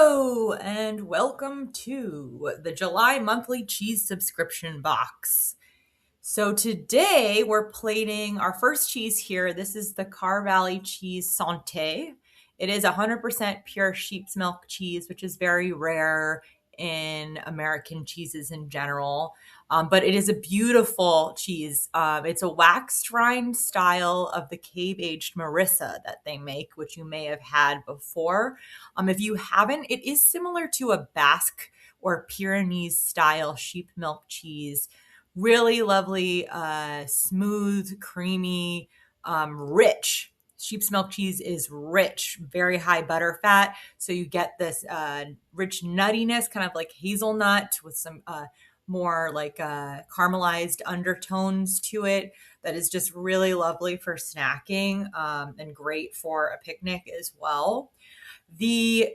Hello and welcome to the July monthly cheese subscription box. So today we're plating our first cheese here. This is the Carr Valley cheese Sante. It is 100% pure sheep's milk cheese, which is very rare in American cheeses in general. But it is a beautiful cheese. It's a waxed rind style of the cave-aged Marissa that they make, which you may have had before. If you haven't, it is similar to a Basque or Pyrenees style sheep milk cheese. Really lovely, smooth, creamy, rich. Sheep's milk cheese is rich, very high butter fat. So you get this rich nuttiness, kind of like hazelnut with some more like caramelized undertones to it. That is just really lovely for snacking and great for a picnic as well. The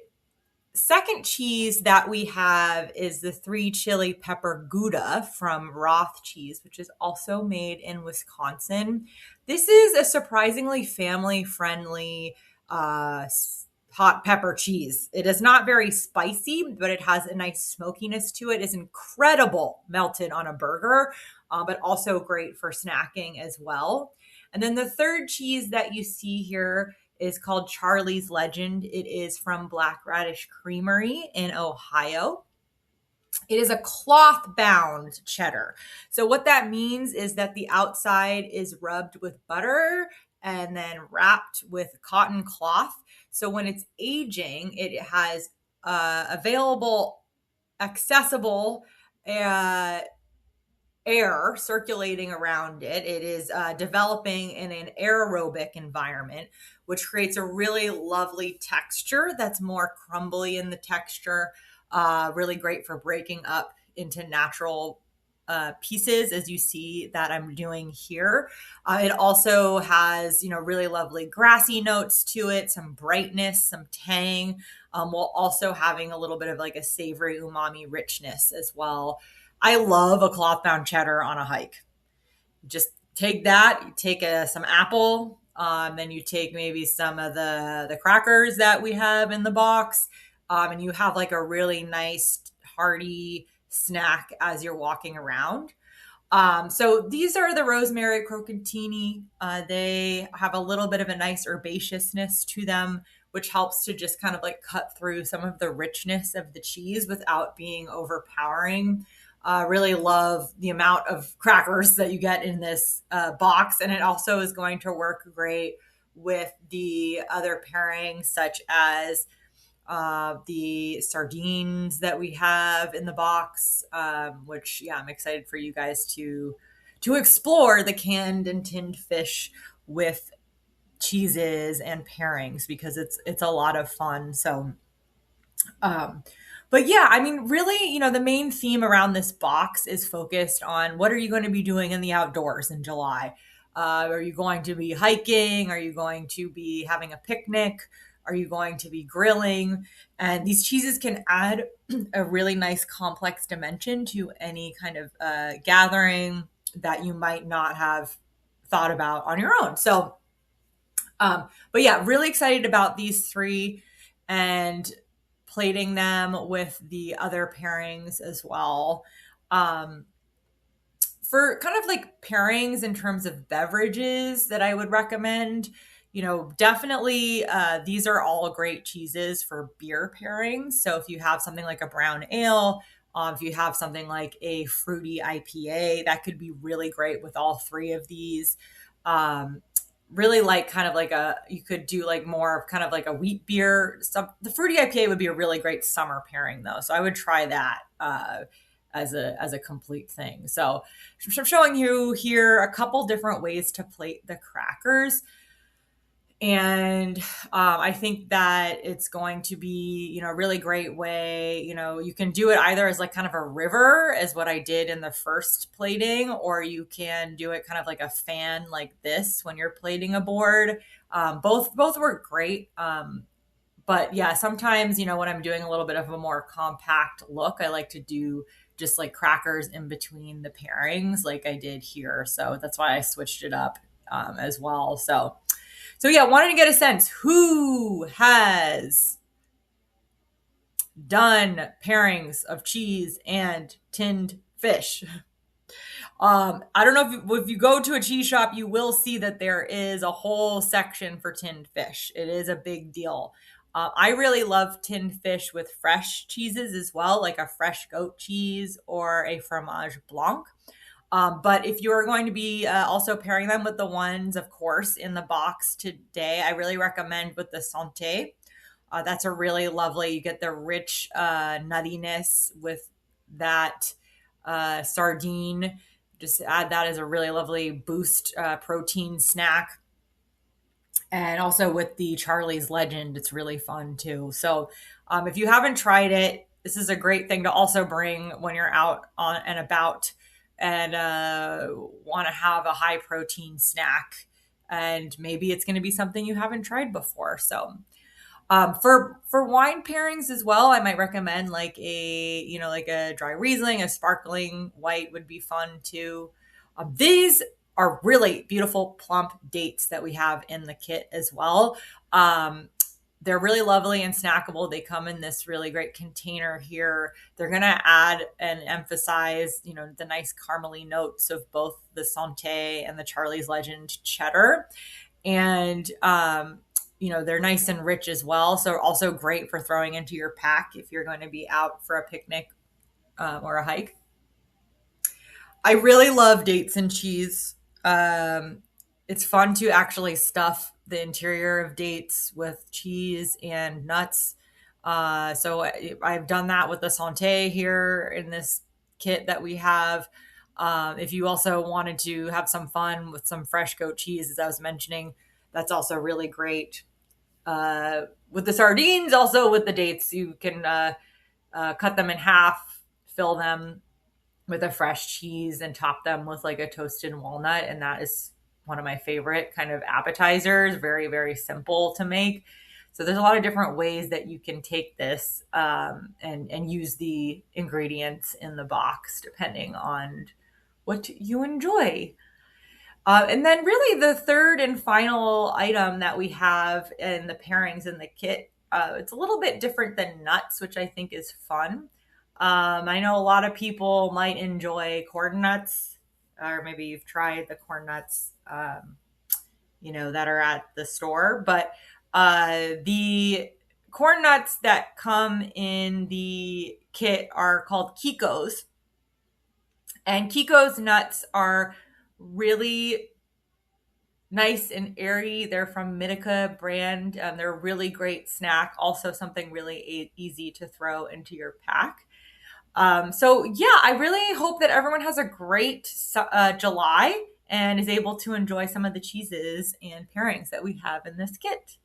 second cheese that we have is the Chile Pepper Gouda from Roth Cheese, which is also made in Wisconsin. This is a surprisingly family-friendly hot pepper cheese. It is not very spicy, but it has a nice smokiness to it. It's incredible melted on a burger, but also great for snacking as well. And then the third cheese that you see here is called Charlie's Legend. It is from Black Radish Creamery in Ohio. It is a cloth-bound cheddar. So what that means is that the outside is rubbed with butter and then wrapped with cotton cloth. So when it's aging, it has available, accessible air circulating around it. It is developing in an aerobic environment, which creates a really lovely texture that's more crumbly in the texture, really great for breaking up into natural pieces, as you see that I'm doing here. It also has, really lovely grassy notes to it, some brightness, some tang, while also having a little bit of like a savory umami richness as well. I love a cloth-bound cheddar on a hike. Just take that, you take some apple, then you take maybe some of the crackers that we have in the box, and you have like a really nice, hearty snack as you're walking around. So these are the rosemary croccantini. They have a little bit of a nice herbaceousness to them, which helps to just kind of like cut through some of the richness of the cheese without being overpowering. Really love the amount of crackers that you get in this box. And it also is going to work great with the other pairings, such as the sardines that we have in the box, which, yeah, I'm excited for you guys to explore the canned and tinned fish with cheeses and pairings, because it's a lot of fun. So, but yeah, I mean, really, the main theme around this box is focused on what are you going to be doing in the outdoors in July? Are you going to be hiking? Are you going to be having a picnic? Are you going to be grilling? And these cheeses can add a really nice complex dimension to any kind of gathering that you might not have thought about on your own. So, but yeah, really excited about these three and plating them with the other pairings as well. For kind of like pairings in terms of beverages that I would recommend, definitely these are all great cheeses for beer pairings. So if you have something like a brown ale, if you have something like a fruity IPA, that could be really great with all three of these. Really like kind of like you could do like more of kind of like a wheat beer. The fruity IPA would be a really great summer pairing though. So I would try that as a complete thing. So I'm showing you here a couple different ways to plate the crackers. And I think that it's going to be, a really great way. You can do it either as like kind of a river, as what I did in the first plating, or you can do it kind of like a fan like this when you're plating a board. Both work great. But yeah, sometimes, when I'm doing a little bit of a more compact look, I like to do just like crackers in between the pairings like I did here. So that's why I switched it up as well. So yeah, wanted to get a sense, who has done pairings of cheese and tinned fish. I don't know if you go to a cheese shop, you will see that there is a whole section for tinned fish. It is a big deal. I really love tinned fish with fresh cheeses as well, like a fresh goat cheese or a fromage blanc. But if you're going to be also pairing them with the ones, of course, in the box today, I really recommend with the Sante. That's a really lovely, you get the rich nuttiness with that sardine. Just add that as a really lovely boost protein snack. And also with the Charlie's Legend, it's really fun too. So if you haven't tried it, this is a great thing to also bring when you're out on and about and want to have a high protein snack. And maybe it's going to be something you haven't tried before. So for wine pairings as well, I might recommend like like a dry Riesling, a sparkling white would be fun too. These are really beautiful plump dates that we have in the kit as well. They're really lovely and snackable. They come in this really great container here. They're going to add and emphasize, the nice caramely notes of both the Sante and the Charlie's Legend cheddar. And they're nice and rich as well. So also great for throwing into your pack if you're going to be out for a picnic or a hike. I really love dates and cheese. It's fun to actually stuff the interior of dates with cheese and nuts. So I've done that with the Sante here in this kit that we have. If you also wanted to have some fun with some fresh goat cheese, as I was mentioning, that's also really great. With the sardines, also with the dates, you can cut them in half, fill them with a fresh cheese, and top them with like a toasted walnut. And that is one of my favorite kind of appetizers. Very, very simple to make. So there's a lot of different ways that you can take this and use the ingredients in the box depending on what you enjoy. And then really the third and final item that we have in the pairings in the kit, it's a little bit different than nuts, which I think is fun. I know a lot of people might enjoy corn nuts, or maybe you've tried the corn nuts, that are at the store. But the corn nuts that come in the kit are called Quicos. And Quicos nuts are really nice and airy. They're from Minica brand. They're a really great snack. Also something really easy to throw into your pack. So yeah, I really hope that everyone has a great July and is able to enjoy some of the cheeses and pairings that we have in this kit.